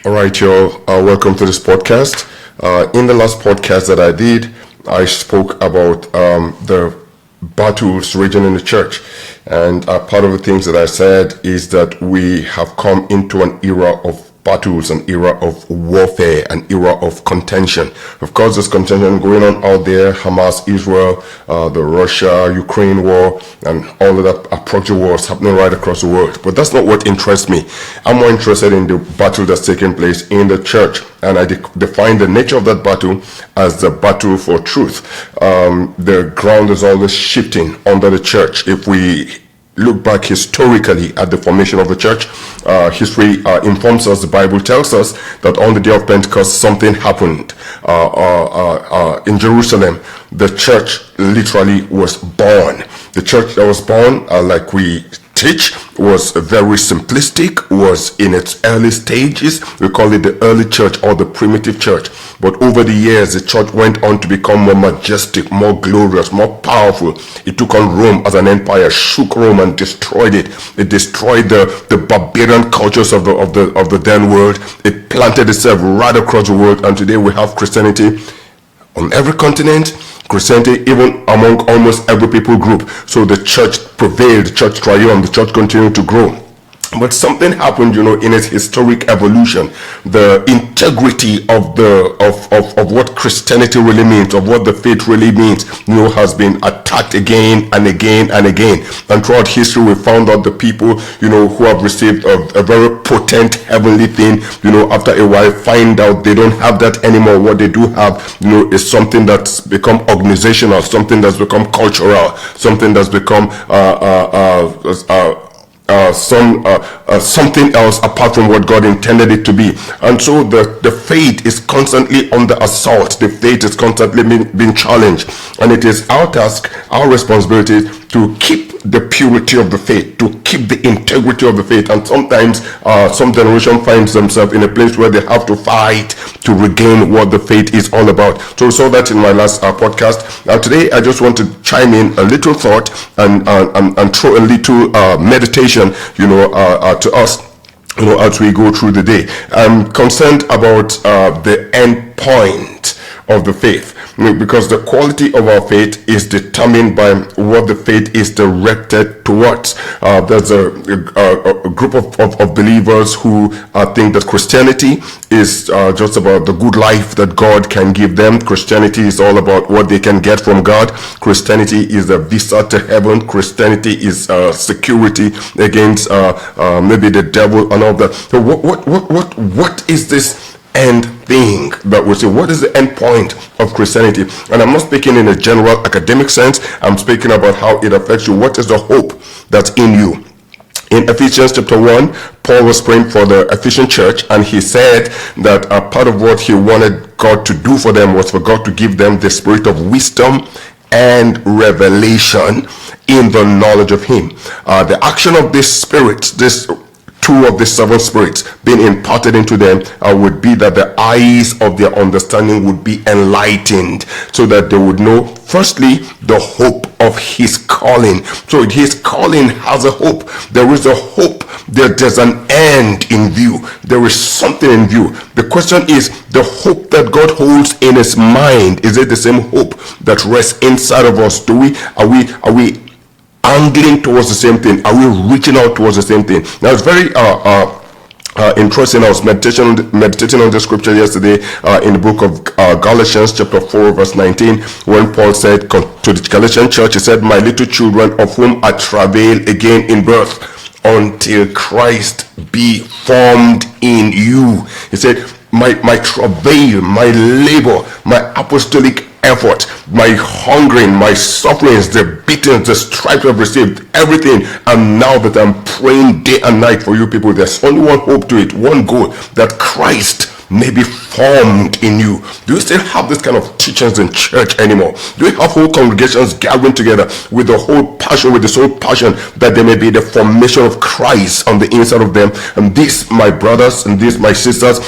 All right, y'all. Welcome to this podcast. In the last podcast that I did, I spoke about the battles raging in the church. And part of the things that I said is that we have come into an era of battles, an era of warfare, an era of contention. Of course, there's contention going on out there, Hamas, Israel, the Russia-Ukraine war, and all of that proxy wars happening right across the world. But that's not what interests me. I'm more interested in the battle that's taking place in the church. And I define the nature of that battle as the battle for truth. The ground is always shifting under the church. If we look back historically at the formation of the church, history informs us, the Bible tells us that on the day of Pentecost something happened in Jerusalem. The church literally was born. The church that was born, like we teach, was very simplistic, was in its early stages. We call it the early church or the primitive church. But over the years, the church went on to become more majestic, more glorious, more powerful. It took on Rome as an empire, shook Rome and destroyed it. It destroyed the barbarian cultures of the then world. It planted itself right across the world, and today we have Christianity on every continent. Christianity even among almost every people group. So the church prevailed, the church triumphed, the church continued to grow. But something happened, in its historic evolution. The integrity of what Christianity really means, of what the faith really means, has been attacked again and again and again. And throughout history, we found out the people, who have received a very potent heavenly thing, after a while find out they don't have that anymore. What they do have, is something that's become organizational, something that's become cultural, something that's become something else apart from what God intended it to be. And so the faith is constantly under assault. The faith is constantly being challenged, and it is our task, our responsibility to keep the purity of the faith, to keep the integrity of the faith. And sometimes some generation finds themselves in a place where they have to fight to regain what the faith is all about. So we saw that in my last podcast. Now today I just want to chime in a little thought and throw a little meditation to us as we go through the day. I'm concerned about the end point of the faith, because the quality of our faith is determined by what the faith is directed towards. There's a group of believers who think that Christianity is just about the good life that God can give them. Christianity is all about what they can get from God. Christianity is a visa to heaven. Christianity is security against maybe the devil and all that. So what is this end thing that we say? What is the end point of Christianity? And I'm not speaking in a general academic sense. I'm speaking about how it affects you. What is the hope that's in you? In Ephesians chapter 1, Paul was praying for the Ephesian church, and he said that a part of what he wanted God to do for them was for God to give them the spirit of wisdom and revelation in the knowledge of him. The action of this spirit, this two of the seven spirits being imparted into them, would be that the eyes of their understanding would be enlightened, so that they would know, firstly, the hope of his calling. So his calling has a hope. There is a hope. There's an end in view. There is something in view. The question is, the hope that God holds in his mind, is it the same hope that rests inside of us? Are we angling towards the same thing? Are we reaching out towards the same thing? Now, it's very interesting. I was meditating on the scripture yesterday in the book of Galatians chapter 4 verse 19, when Paul said to the Galatian church, he said, "My little children, of whom I travail again in birth, until Christ be formed in you." He said, my travail, my labor, my apostolic effort, my hungering, my sufferings, the beatings, the stripes I've received, everything. And now that I'm praying day and night for you people, there's only one hope to it, one goal, that Christ may be formed in you. Do you still have this kind of teachings in church anymore? Do you have whole congregations gathering together with the whole passion, with the sole passion that there may be the formation of Christ on the inside of them? And this, my brothers, and this, my sisters,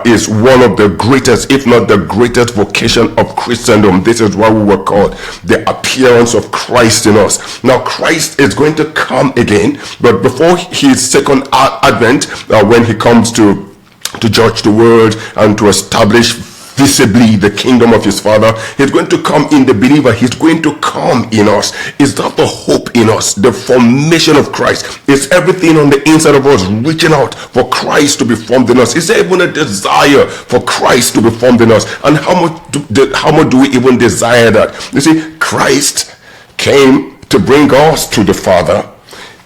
is one of the greatest, if not the greatest vocation of Christendom. This is why we were called the appearance of Christ in us. Now, Christ is going to come again, but before his second advent, when he comes to to judge the world and to establish visibly the kingdom of his Father. He's going to come in the believer. He's going to come in us. Is that the hope in us? The formation of Christ. Is everything on the inside of us reaching out for Christ to be formed in us? Is there even a desire for Christ to be formed in us? And how much do we even desire that? You see, Christ came to bring us to the Father.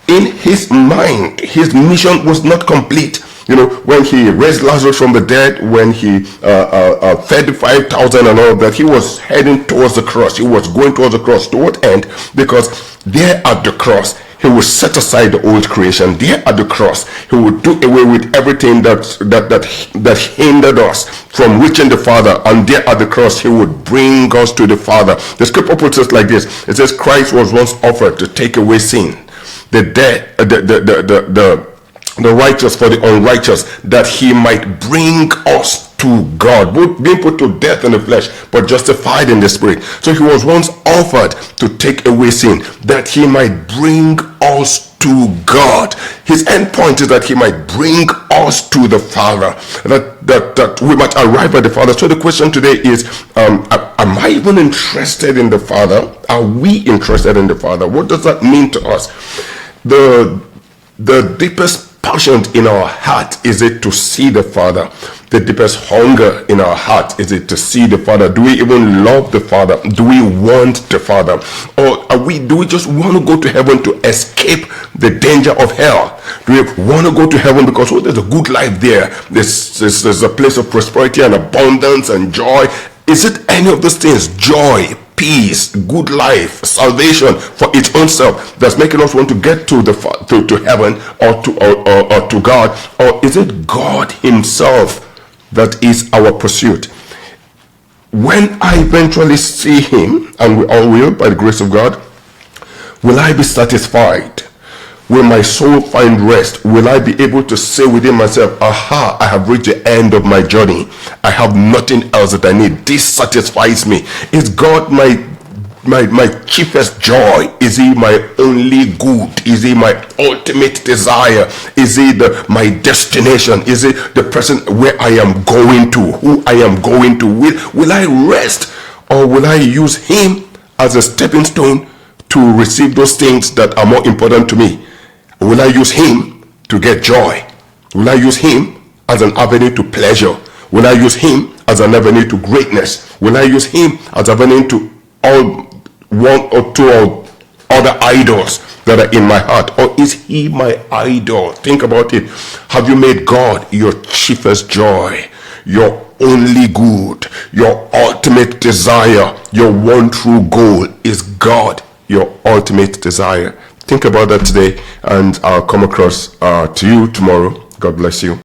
In his mind, his mission was not complete. You know, when he raised Lazarus from the dead, when he fed the 5,000 and all that, he was heading towards the cross. He was going towards the cross. To what end? Because there at the cross, he will set aside the old creation. There at the cross, he will do away with everything that hindered us from reaching the Father. And there at the cross, he would bring us to the Father. The scripture puts it like this. It says, Christ was once offered to take away sin. The dead, the righteous for the unrighteous, that he might bring us to God, being put to death in the flesh, but justified in the spirit. So he was once offered to take away sin, that he might bring us to God. His end point is that he might bring us to the Father, that we might arrive at the Father. So the question today is, am I even interested in the Father? Are we interested in the Father? What does that mean to us? The deepest passion in our heart, is it to see the Father? The deepest hunger in our heart, is it to see the Father? Do we even love the Father? Do we want the Father? Or do we just want to go to heaven to escape the danger of hell? Do we want to go to heaven because there's a good life there? There's a place of prosperity and abundance and joy. Is it any of those things? Joy, peace, good life, salvation for its own self that's making us want to get to heaven or to God? Or is it God himself that is our pursuit? When I eventually see him, and we all will by the grace of God, will I be satisfied? Will my soul find rest? Will I be able to say within myself, aha, I have reached the end of my journey. I have nothing else that I need. This satisfies me. Is God my chiefest joy? Is he my only good? Is he my ultimate desire? Is he my destination? Is it the person where I am going to, who I am going to? Will I rest, or will I use him as a stepping stone to receive those things that are more important to me? Will I use him to get joy? Will I use him as an avenue to pleasure? Will I use him as an avenue to greatness? Will I use him as an avenue to one or two or other idols that are in my heart? Or is he my idol? Think about it. Have you made God your chiefest joy, your only good, your ultimate desire, your one true goal? Is God your ultimate desire? Think about that today, and I'll come across to you tomorrow. God bless you.